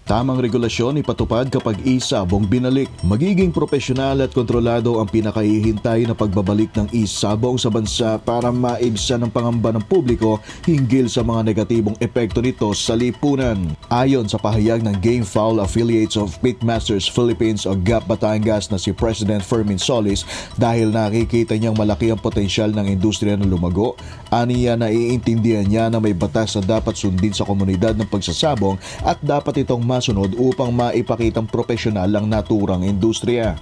Tamang regulasyon ipatupad kapag e-sabong binalik. Magiging propesyonal at kontrolado ang pinakahihintay na pagbabalik ng e-sabong sa bansa para maibsan ang pangamba ng publiko hinggil sa mga negatibong epekto nito sa lipunan. Ayon sa pahayag ng Gamefowl Affiliates of Pitmasters Philippines o GAP Batangas na si President Fermin Solis, dahil nakikita niyang malaki ang potensyal ng industriya na lumago, aniya na iintindihan niya na may batas na dapat sundin sa komunidad ng pagsasabong at dapat itong masunod upang maipakitang propesyonal ang naturang industriya.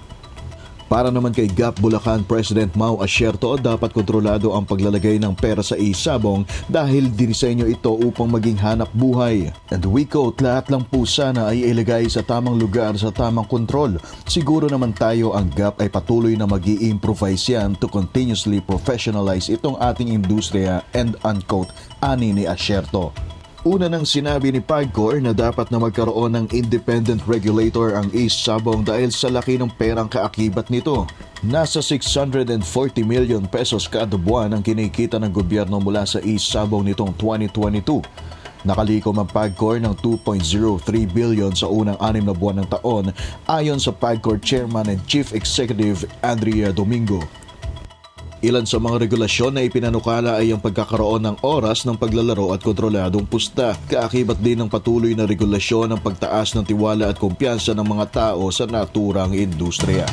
Para naman kay GAP Bulacan President Mau Asierto, dapat kontrolado ang paglalagay ng pera sa e-sabong dahil dinisenyo ito upang maging hanap buhay. And we quote, lahat lang po sana ay ilagay sa tamang lugar sa tamang kontrol. Siguro naman tayo ang GAP ay patuloy na mag-i-improvise yan to continuously professionalize itong ating industriya, and unquote, ani ni Asierto. Una nang sinabi ni PAGCOR na dapat na magkaroon ng independent regulator ang e-sabong dahil sa laki ng perang kaakibat nito. Nasa 640 million pesos kada buwan ang kinikita ng gobyerno mula sa e-sabong nitong 2022. Nakalikom ang PAGCOR ng 2.03 billion sa unang 6 na buwan ng taon ayon sa PAGCOR Chairman and Chief Executive Andrea Domingo. Ilan sa mga regulasyon na ipinanukala ay ang pagkakaroon ng oras ng paglalaro at kontroladong pusta. Kaakibat din ng patuloy na regulasyon ang pagtaas ng tiwala at kumpiyansa ng mga tao sa naturang industriya.